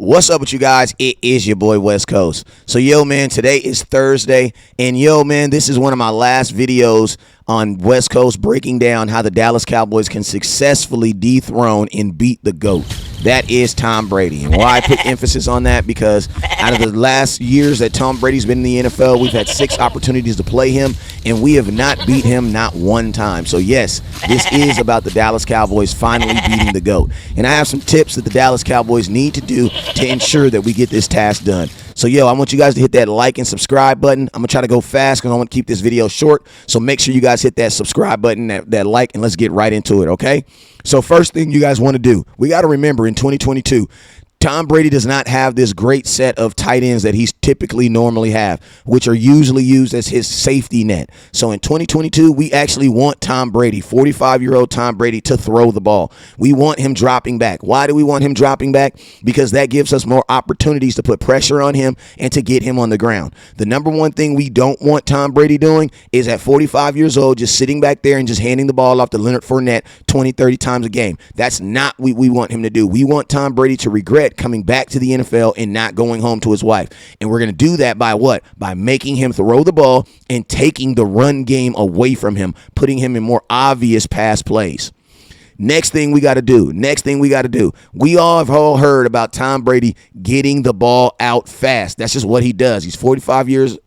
What's up with you guys? It is your boy West Coast. So yo man, today is Thursday, and yo man, this is one of my last videos on West Coast breaking down how the Dallas Cowboys can successfully dethrone and beat the GOAT. That is Tom Brady. And why I put emphasis on that, because out of the last years that Tom Brady's been in the NFL, we've had 6 opportunities to play him, and we have not beat him not one time. So yes, this is about the Dallas Cowboys finally beating the GOAT. And I have some tips that the Dallas Cowboys need to do to ensure that we get this task done. So yo, I want you guys to hit that like and subscribe button. I'm gonna try to go fast because I want to keep this video short. So make sure you guys hit that subscribe button, that like, and let's get right into it, okay? So first thing you guys want to do, we got to remember in 2022, Tom Brady does not have this great set of tight ends that he's typically normally have, which are usually used as his safety net. So in 2022, we actually want Tom Brady, 45-year-old Tom Brady, to throw the ball. We want him dropping back. Why do we want him dropping back? Because that gives us more opportunities to put pressure on him and to get him on the ground. The number one thing we don't want Tom Brady doing is at 45 years old, just sitting back there and just handing the ball off to Leonard Fournette 20, 30 times a game. That's not what we want him to do. We want Tom Brady to regret coming back to the NFL and not going home to his wife. And we're going to do that by what? By making him throw the ball and taking the run game away from him, putting him in more obvious pass plays. Next thing we got to do. We all have heard about Tom Brady getting the ball out fast. That's just what he does. He's 45 years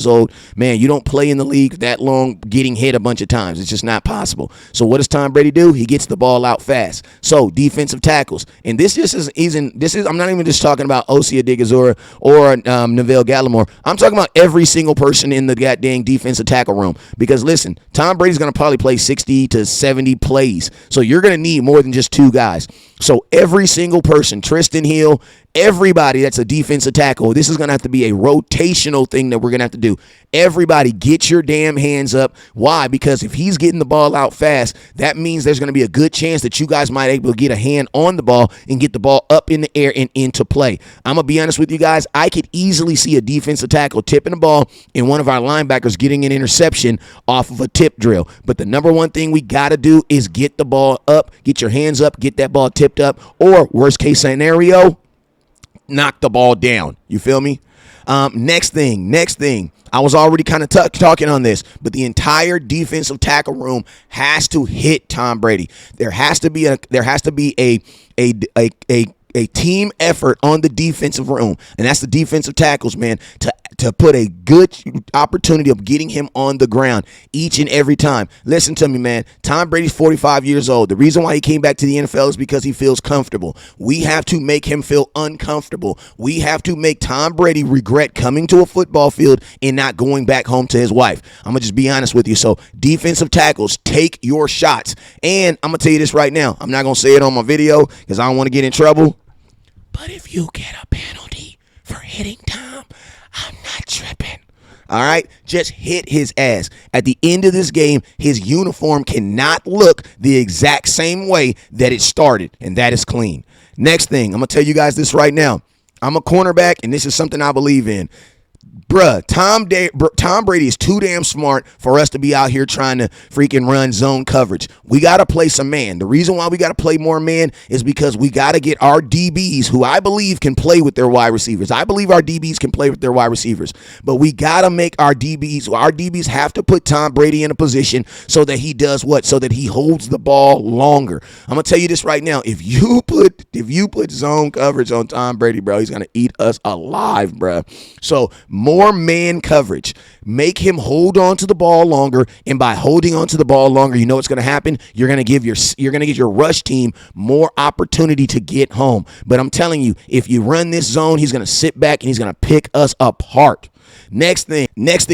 old. Man, you don't play in the league that long getting hit a bunch of times. It's just not possible. So what does Tom Brady do? He gets the ball out fast. So defensive tackles. And I'm not even just talking about Osia Odighizuwa or Neville Gallimore. I'm talking about every single person in the goddamn defensive tackle room. Because listen, Tom Brady's going to probably play 60 to 70 plays. So you're going to need more than just 2 guys. So every single person, Tristan Hill, everybody that's a defensive tackle, this is going to have to be a rotational thing that we're going to have to do. Everybody get your damn hands up. Why? Because if he's getting the ball out fast, that means there's going to be a good chance that you guys might be able to get a hand on the ball and get the ball up in the air and into play. I'm going to be honest with you guys. I could easily see a defensive tackle tipping the ball and one of our linebackers getting an interception off of a tip drill. But the number one thing we got to do is get the ball up, get your hands up, get that ball tipped up, or worst case scenario, knock the ball down. You feel me? Next thing. I was already kind of talking on this, but the entire defensive tackle room has to hit Tom Brady. There has to be a team effort on the defensive room, and that's the defensive tackles, man, to put a good opportunity of getting him on the ground each and every time. Listen to me, man. Tom Brady's 45 years old. The reason why he came back to the NFL is because he feels comfortable. We have to make him feel uncomfortable. We have to make Tom Brady regret coming to a football field and not going back home to his wife. I'm going to just be honest with you. So defensive tackles, take your shots. And I'm going to tell you this right now. I'm not going to say it on my video because I don't want to get in trouble. But if you get a penalty for hitting Tom, I'm not tripping. All right? Just hit his ass. At the end of this game, his uniform cannot look the exact same way that it started, and that is clean. Next thing, I'm going to tell you guys this right now. I'm a cornerback, and this is something I believe in. Bruh, Tom Brady is too damn smart for us to be out here trying to freaking run zone coverage. We got to play some man. The reason why we got to play more man is because we got to get our DBs, who I believe can play with their wide receivers. I believe our DBs can play with their wide receivers. But we got to make our DBs have to put Tom Brady in a position so that he does what? So that he holds the ball longer. I'm going to tell you this right now. If you put zone coverage on Tom Brady, bro, he's going to eat us alive, bro. So more man coverage. Make him hold on to the ball longer, and by holding on to the ball longer, you know what's going to happen? You're going to give your rush team more opportunity to get home. But I'm telling you, if you run this zone, he's going to sit back and he's going to pick us apart. Next thing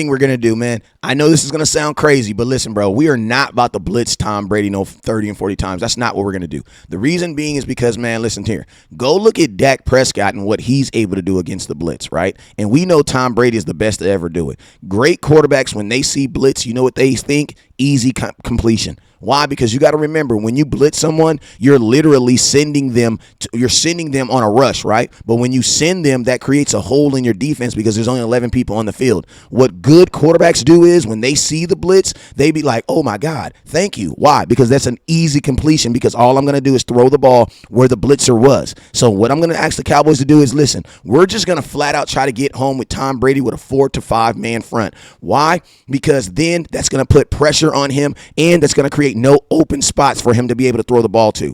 we're going to do, man. I know this is going to sound crazy, but listen, bro, we are not about to blitz Tom Brady 30 and 40 times. That's not what we're going to do. The reason being is because, man, listen here. Go look at Dak Prescott and what he's able to do against the blitz, right? And we know Tom Brady is the best to ever do it. Great quarterbacks, when they see blitz, you know what they think? Easy completion. Why? Because you got to remember, when you blitz someone, you're literally sending them on a rush, right? But when you send them, that creates a hole in your defense because there's only 11 people on the field. What good quarterbacks do is when they see the blitz, they be like, oh my God, thank you. Why? Because that's an easy completion, because all I'm going to do is throw the ball where the blitzer was. So what I'm going to ask the Cowboys to do is, listen, we're just going to flat out try to get home with Tom Brady with a 4 to 5 man front. Why? Because then that's going to put pressure on him, and that's going to create no open spots for him to be able to throw the ball to.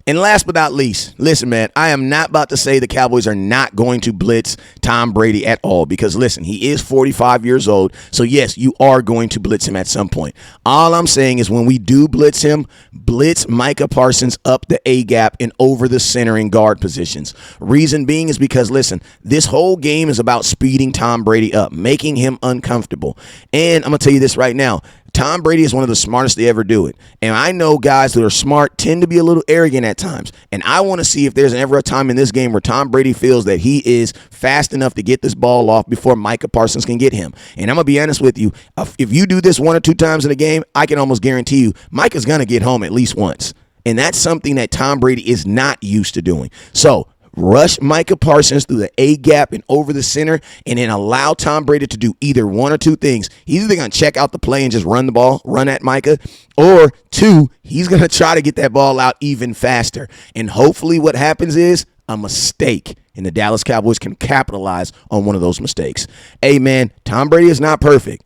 And last but not least, listen, man, I am not about to say the Cowboys are not going to blitz Tom Brady at all, because, listen, he is 45 years old. So, yes, you are going to blitz him at some point. All I'm saying is when we do blitz him, blitz Micah Parsons up the A-gap and over the center and guard positions. Reason being is because, listen, this whole game is about speeding Tom Brady up, making him uncomfortable. And I'm going to tell you this right now. Tom Brady is one of the smartest to ever do it. And I know guys that are smart tend to be a little arrogant at times. And I want to see if there's ever a time in this game where Tom Brady feels that he is fast enough to get this ball off before Micah Parsons can get him. And I'm going to be honest with you. If you do this 1 or 2 times in a game, I can almost guarantee you Micah's going to get home at least once. And that's something that Tom Brady is not used to doing. So, rush Micah Parsons through the A-gap and over the center, and then allow Tom Brady to do either 1 or 2 things. He's either going to check out the play and just run the ball, run at Micah, or 2, he's going to try to get that ball out even faster. And hopefully what happens is a mistake, and the Dallas Cowboys can capitalize on one of those mistakes. Hey, man, Tom Brady is not perfect.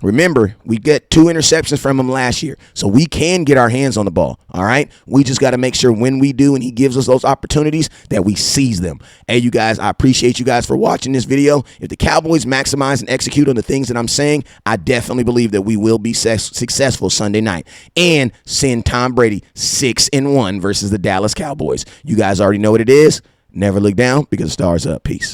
Remember, we got 2 interceptions from him last year, so we can get our hands on the ball, all right? We just got to make sure when we do and he gives us those opportunities that we seize them. Hey, you guys, I appreciate you guys for watching this video. If the Cowboys maximize and execute on the things that I'm saying, I definitely believe that we will be successful Sunday night and send Tom Brady 6-1 versus the Dallas Cowboys. You guys already know what it is. Never look down because the stars up. Peace.